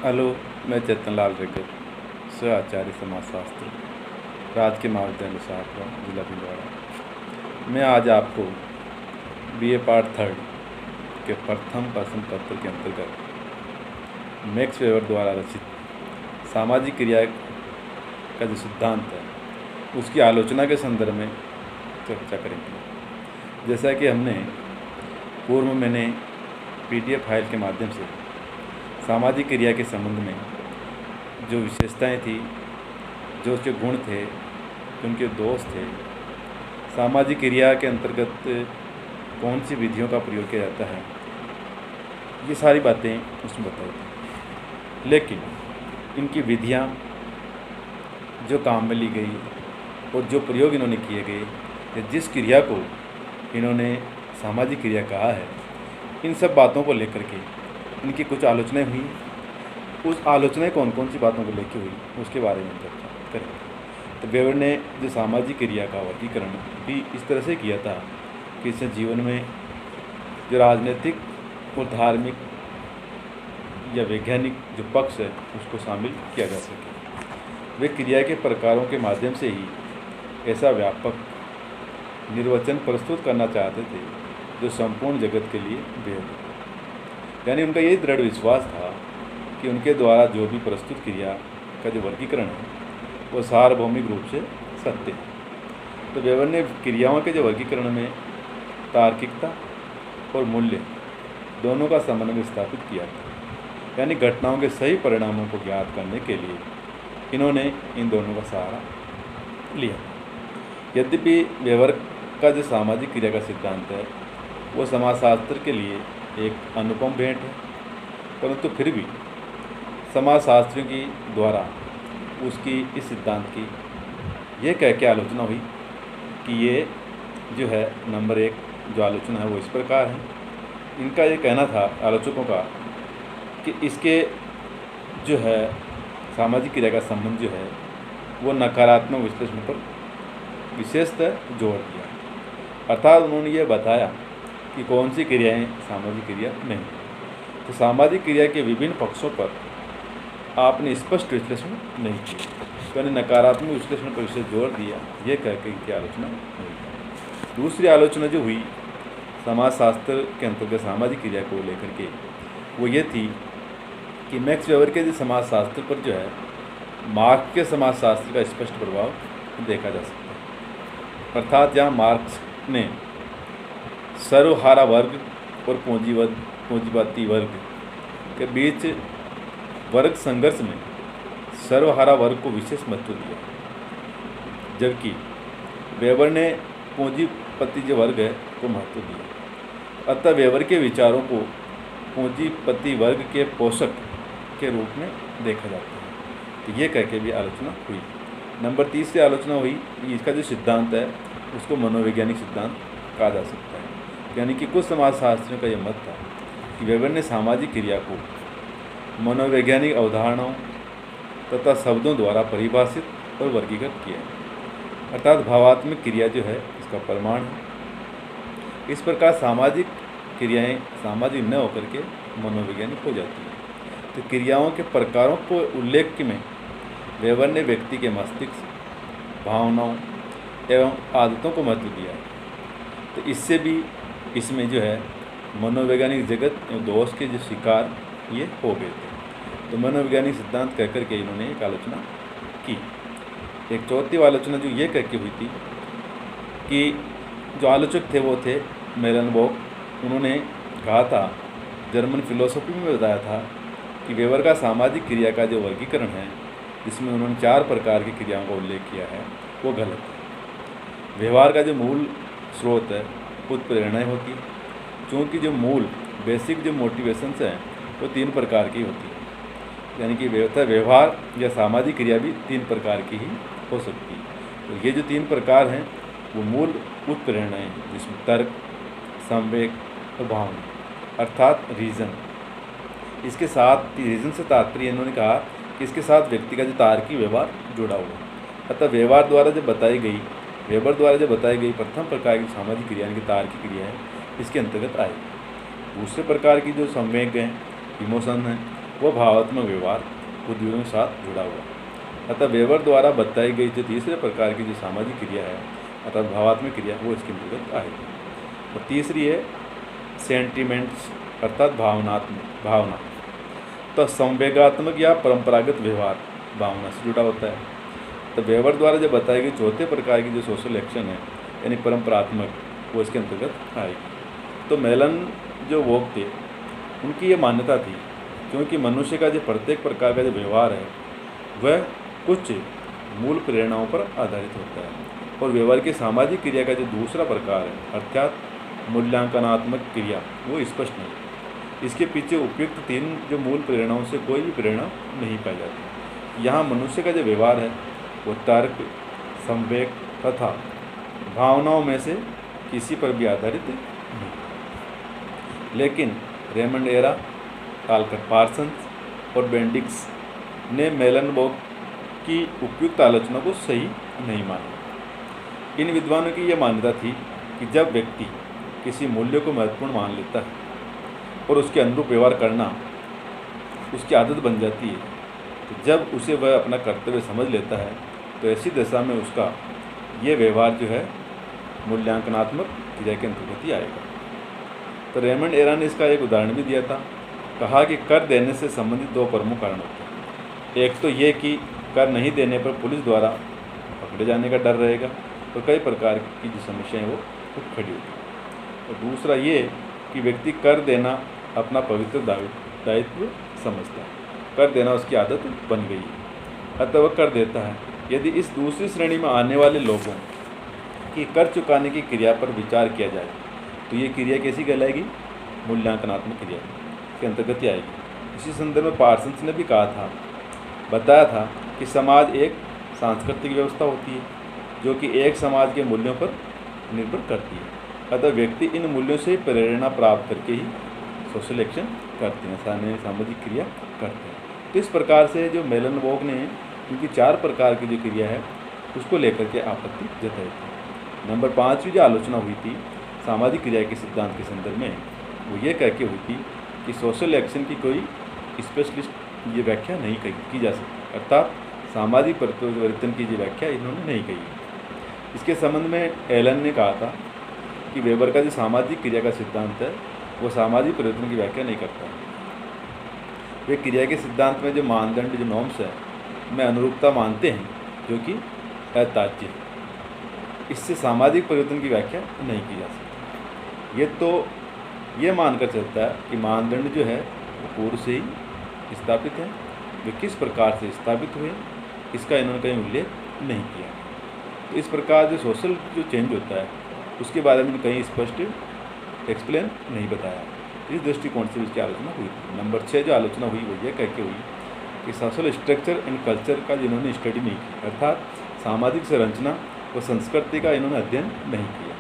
Hello, मैं चेतन लाल रेगर, सह आचार्य समाजशास्त्र, राजकीय महाविद्यालय शाहपुरा, जिला भिलवाड़ा। मैं आज आपको बीए पार्ट 3 के प्रथम प्रश्न पत्र के अंतर्गत मैक्स वेबर द्वारा रचित सामाजिक क्रिया का जो सिद्धांत है उसकी आलोचना के संदर्भ में चर्चा करेंगे। जैसा कि हमने पूर्व में मैंने PDF फाइल के माध्यम से सामाजिक क्रिया के संबंध में जो विशेषताएं थी, जो उसके गुण थे, जो उनके दोष थे, सामाजिक क्रिया के अंतर्गत कौन सी विधियों का प्रयोग किया जाता है, ये सारी बातें उसमें बताई थी। लेकिन इनकी विधियां जो काम में ली गई और जो प्रयोग इन्होंने किए गए या जिस क्रिया को इन्होंने सामाजिक क्रिया कहा है, इन सब बातों को लेकर के इनकी कुछ आलोचनाएं हुई। उस आलोचनाएं कौन कौन सी बातों को लेकर हुई उसके बारे में चर्चा करेंगे। तो वेबर ने जो सामाजिक क्रिया का वर्गीकरण भी इस तरह से किया था कि इससे जीवन में जो राजनीतिक और धार्मिक या वैज्ञानिक जो पक्ष है उसको शामिल किया जा सके। वे क्रिया के प्रकारों के माध्यम से ही ऐसा व्यापक निर्वचन प्रस्तुत करना चाहते थे जो संपूर्ण जगत के लिए बेहद, यानी उनका यही दृढ़ विश्वास था कि उनके द्वारा जो भी प्रस्तुत क्रिया का जो वर्गीकरण है वो सार्वभौमिक रूप से सत्य है। तो वेबर ने क्रियाओं के जो वर्गीकरण में तार्किकता और मूल्य दोनों का समन्वय स्थापित किया था, यानी घटनाओं के सही परिणामों को ज्ञात करने के लिए इन्होंने इन दोनों का सहारा लिया। यद्यपि वेबर का जो सामाजिक क्रिया का सिद्धांत है वो समाजशास्त्र के लिए एक अनुपम भेंट है, परंतु फिर भी समाजशास्त्रियों की द्वारा उसकी इस सिद्धांत की ये कह के आलोचना हुई कि ये जो है नंबर 1 जो आलोचना है वो इस प्रकार है। इनका ये कहना था आलोचकों का कि इसके जो है सामाजिक क्रिया का संबंध जो है वो नकारात्मक विश्लेषण पर विशेषतः जोर दिया। अर्थात उन्होंने ये बताया कि कौन सी क्रियाएं सामाजिक क्रिया नहीं। तो सामाजिक क्रिया के विभिन्न पक्षों पर आपने स्पष्ट विश्लेषण नहीं किया, यानी नकारात्मक विश्लेषण पर विशेष जोर दिया, ये कह के इनकी आलोचना हुई। दूसरी आलोचना जो हुई समाजशास्त्र के अंतर्गत सामाजिक क्रिया को लेकर के वो ये थी कि मैक्स वेबर के जो समाजशास्त्र पर जो है मार्क्स के समाजशास्त्र का स्पष्ट प्रभाव देखा जा सकता है। अर्थात जहाँ मार्क्स ने सर्वहारा वर्ग और पूंजीवादी वर्ग के बीच वर्ग संघर्ष में सर्वहारा वर्ग को विशेष महत्व दिया, जबकि वेबर ने पूंजीपति जो वर्ग है को महत्व दिया। अतः वेबर के विचारों को पूंजीपति वर्ग के पोषक के रूप में देखा जाता है। तो ये कह के भी आलोचना हुई। नंबर 30 से आलोचना हुई कि इसका जो सिद्धांत है उसको मनोवैज्ञानिक सिद्धांत कहा जा सकता है, यानी कि कुछ समाजशास्त्रियों का यह मत था कि वेबर ने सामाजिक क्रिया को मनोवैज्ञानिक अवधारणाओं तथा शब्दों द्वारा परिभाषित और वर्गीकृत किया, अर्थात भावात्मक क्रिया जो है इसका प्रमाण है। इस प्रकार सामाजिक क्रियाएं सामाजिक न होकर के मनोवैज्ञानिक हो जाती हैं। तो क्रियाओं के प्रकारों को उल्लेख में वेबर ने व्यक्ति के मस्तिष्क, भावनाओं एवं आदतों को महत्व दिया। तो इससे भी इसमें जो है मनोवैज्ञानिक जगत एवं दोष के जो शिकार ये हो गए थे। तो मनोवैज्ञानिक सिद्धांत कह करके इन्होंने एक आलोचना की। एक चौथी आलोचना जो ये कह के हुई थी कि जो आलोचक थे वो थे मेलनबॉक। उन्होंने कहा था, जर्मन फिलोसफी में बताया था कि वेबर का सामाजिक क्रिया का जो वर्गीकरण है जिसमें उन्होंने 4 प्रकार की क्रियाओं का उल्लेख किया है वो गलत है। व्यवहार का जो मूल स्रोत है उत्प्रेरणाएँ होती है, क्योंकि जो मूल बेसिक जो मोटिवेशंस हैं वो 3 प्रकार की होती है, यानी कि व्यवहार या सामाजिक क्रिया भी 3 प्रकार की ही हो सकती है। तो ये जो 3 प्रकार हैं वो मूल उत्प्रेरणाएँ हैं, जिसमें तर्क, संवेग और भावना, अर्थात रीज़न। इसके साथ रीज़न से तात्पर्य इन्होंने कहा कि इसके साथ व्यक्ति का जो तार्किक व्यवहार जुड़ा हुआ है। अतः वेबर द्वारा जो बताई गई प्रथम प्रकार की सामाजिक क्रिया यानी कि तार्किक क्रिया है इसके अंतर्गत आएगी। दूसरे प्रकार की जो संवेग हैं, इमोशन हैं, वह भावात्मक व्यवहार बुद्धियों के साथ जुड़ा हुआ। अतः वेबर द्वारा बताई गई जो तीसरे प्रकार की जो सामाजिक क्रिया है अर्थात भावात्मक क्रिया, वो इसके अंतर्गत आएगी। और तीसरी है सेंटिमेंट्स अर्थात भावना। तो संवेगात्मक या परंपरागत व्यवहार भावना से जुड़ा होता है। तो वेबर द्वारा जो बताई गई चौथे प्रकार की जो सोशल एक्शन है यानी परंपरात्मक, वो इसके अंतर्गत आएगी। तो मेलन जो वोक थे उनकी ये मान्यता थी क्योंकि मनुष्य का जो प्रत्येक प्रकार का जो व्यवहार है वह कुछ मूल प्रेरणाओं पर आधारित होता है और व्यवहार की सामाजिक क्रिया का जो दूसरा प्रकार है अर्थात मूल्यांकनात्मक क्रिया वो स्पष्ट नहीं। इसके पीछे उपयुक्त तीन जो मूल प्रेरणाओं से कोई भी प्रेरणा नहीं पाई जाती। यहाँ मनुष्य का जो व्यवहार है वो तर्क, संवेग तथा भावनाओं में से किसी पर भी आधारित नहीं। लेकिन रेमंड एरा, कालकर पार्सन्स और बेंडिक्स ने मेलन वोक की उपयुक्त आलोचना को सही नहीं माना। इन विद्वानों की यह मान्यता थी कि जब व्यक्ति किसी मूल्य को महत्वपूर्ण मान लेता है और उसके अनुरूप व्यवहार करना उसकी आदत बन जाती है, तो जब उसे वह अपना कर्तव्य समझ लेता है तो ऐसी दशा में उसका ये व्यवहार जो है मूल्यांकनात्मक क्रिया के अंतर्गत ही आएगा। तो रेमंड एरा ने इसका एक उदाहरण भी दिया था। कहा कि कर देने से संबंधित दो प्रमुख कारण होते हैं। एक तो ये कि कर नहीं देने पर पुलिस द्वारा पकड़े जाने का डर रहेगा और कई प्रकार की जो समस्याएं वो खड़ी होगी। और दूसरा ये कि व्यक्ति कर देना अपना पवित्र दायित्व समझता है, कर देना उसकी आदत बन गई है, अतः वह कर देता है। यदि इस दूसरी श्रेणी में आने वाले लोगों की कर चुकाने की क्रिया पर विचार किया जाए तो ये क्रिया कैसी कहलाएगी? मूल्यांकनात्मक क्रिया के अंतर्गत ही आएगी। इसी संदर्भ में पार्सन्स ने भी बताया था कि समाज एक सांस्कृतिक व्यवस्था होती है जो कि एक समाज के मूल्यों पर निर्भर करती है। अतः व्यक्ति इन मूल्यों से प्रेरणा प्राप्त करके ही सोशल एक्शन करते हैं, सामाजिक क्रिया करते हैं। तो इस प्रकार से जो मेलन वोक ने क्योंकि 4 प्रकार की जो क्रिया है उसको लेकर के आपत्ति जताई थी। नंबर 5 की जो आलोचना हुई थी सामाजिक क्रिया के सिद्धांत के संदर्भ में, वो ये कह के हुई थी कि सोशल एक्शन की कोई स्पेशलिस्ट ये व्याख्या नहीं की जा सकती, अर्थात सामाजिक परिवर्तन की जो व्याख्या इन्होंने नहीं कही। इसके संबंध में एलन ने कहा था कि वेबर का जो सामाजिक क्रिया का सिद्धांत है वो सामाजिक परिवर्तन की व्याख्या नहीं करता है। वे क्रिया के सिद्धांत में जो मानदंड जो नॉर्म्स है में अनुरूपता मानते हैं जो कि अताज्य, इससे सामाजिक परिवर्तन की व्याख्या नहीं की जा सकती। ये तो ये मानकर चलता है कि मानदंड जो है वो पूर्व से ही स्थापित है, वे किस प्रकार से स्थापित हुए इसका इन्होंने कहीं उल्लेख नहीं किया। तो इस प्रकार जो सोशल जो चेंज होता है उसके बारे में कहीं स्पष्ट एक्सप्लेन नहीं बताया। इस दृष्टिकोण से इसकी आलोचना हुई थी। नंबर 6 जो आलोचना हुई वो ये कह के हुई कि सोशल स्ट्रक्चर एंड कल्चर का जिन्होंने स्टडी नहीं की, अर्थात सामाजिक संरचना व संस्कृति का इन्होंने अध्ययन नहीं किया।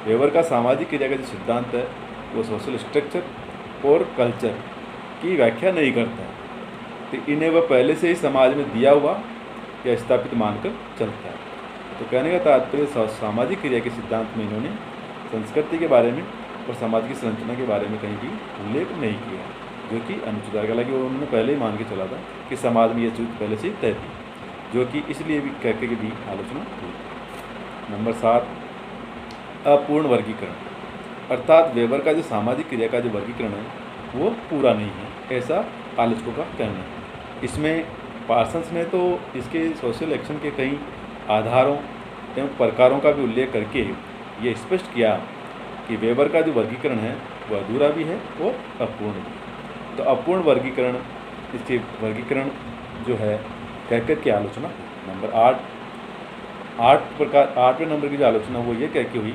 वेबर का सामाजिक क्रिया का जो सिद्धांत है वो सोशल स्ट्रक्चर और कल्चर की व्याख्या नहीं करता है, तो इन्हें वह पहले से ही समाज में दिया हुआ या स्थापित मानकर चलता है। तो कहने का तात्पर्य सामाजिक क्रिया के सिद्धांत में इन्होंने संस्कृति के बारे में और समाज की संरचना के बारे में कहीं भी उल्लेख नहीं किया, जो कि अनुचित है। हालांकि उन्होंने पहले ही मान के चला था कि समाज में ये चीज़ पहले से ही तय थी, जो कि इसलिए भी कहकर के भी आलोचना हुई। नंबर 7 अपूर्ण वर्गीकरण, अर्थात वेबर का जो सामाजिक क्रिया का जो वर्गीकरण है वो पूरा नहीं है, ऐसा आलोचकों का कहना है। इसमें पार्सन्स ने तो इसके सोशल एक्शन के कई आधारों एवं प्रकारों का भी उल्लेख करके ये स्पष्ट किया कि वेबर का जो वर्गीकरण है वह अधूरा भी है और अपूर्ण भी। तो अपूर्ण वर्गीकरण, इसके वर्गीकरण जो है कहकर के आलोचना। नंबर 8वें नंबर की जो आलोचना वो ये कह के हुई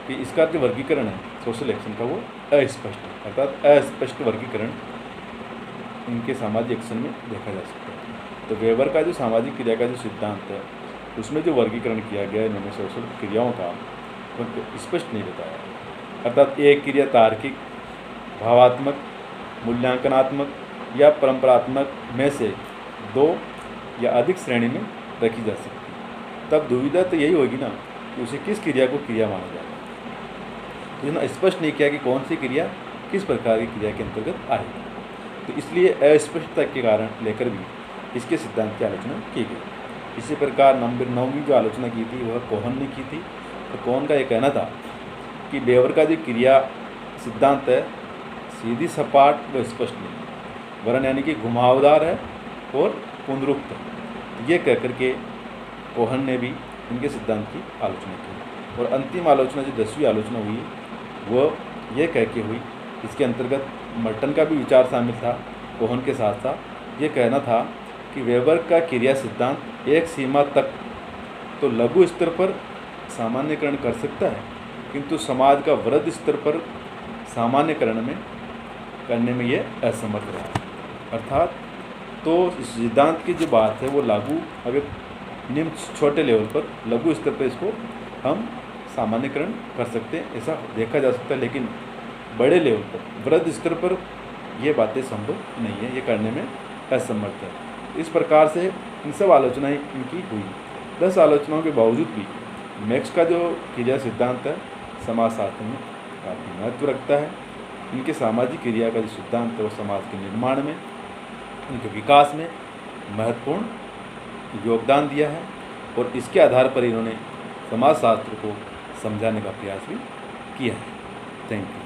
कि इसका जो वर्गीकरण है सोशल एक्शन का वो अस्पष्ट है, अर्थात अस्पष्ट वर्गीकरण इनके सामाजिक एक्शन में देखा जा सकता है। तो वेबर का जो सामाजिक क्रिया का जो सिद्धांत है उसमें जो वर्गीकरण किया गया इन्होंने सोशल क्रियाओं का वो स्पष्ट नहीं बताया, अर्थात एक क्रिया तार्किक, भावात्मक, मूल्यांकनात्मक या परंपरात्मक में से 2 या अधिक श्रेणी में रखी जा सकती है। तब दुविधा तो यही होगी ना कि उसे किस क्रिया को क्रिया माना जाएगा। तो इन्होंने स्पष्ट नहीं किया कि कौन सी क्रिया किस प्रकार की क्रिया के अंतर्गत आएगी। तो इसलिए अस्पष्टता के कारण लेकर भी इसके सिद्धांत की आलोचना की गई। इसी प्रकार नंबर 9वीं जो आलोचना की थी वह कोहन ने की थी। तो कोहन का ये कहना था कि वेबर का जो क्रिया सिद्धांत है सीधी सपाट व स्पष्ट नहीं, वरन यानी कि घुमावदार है और पुनरुक्त है। ये कह करके कोहन ने भी इनके सिद्धांत की आलोचना की। और अंतिम आलोचना जो 10वीं आलोचना हुई वह ये कह के हुई, इसके अंतर्गत मर्टन का भी विचार शामिल था कोहन के साथ साथ। ये कहना था कि वेबर का क्रिया सिद्धांत एक सीमा तक तो लघु स्तर पर सामान्यकरण कर सकता है, किंतु समाज का वृहद स्तर पर सामान्यकरण में करने में ये असमर्थ रहा। अर्थात तो इस सिद्धांत की जो बात है वो लागू अगर निम्न छोटे लेवल पर लघु स्तर पर इसको हम सामान्यकरण कर सकते हैं, ऐसा देखा जा सकता है, लेकिन बड़े लेवल पर वृहद स्तर पर ये बातें संभव नहीं है, ये करने में असमर्थ है। इस प्रकार से इन सब आलोचनाएं इनकी हुई। 10 आलोचनाओं के बावजूद भी मैक्स का जो क्रिया सिद्धांत है समाजशास्त्र में काफ़ी महत्व रखता है। इनके सामाजिक क्रिया का जो सिद्धांत है वो समाज के निर्माण में, उनके विकास में महत्वपूर्ण योगदान दिया है और इसके आधार पर इन्होंने समाजशास्त्र को समझाने का प्रयास भी किया है। Thank you.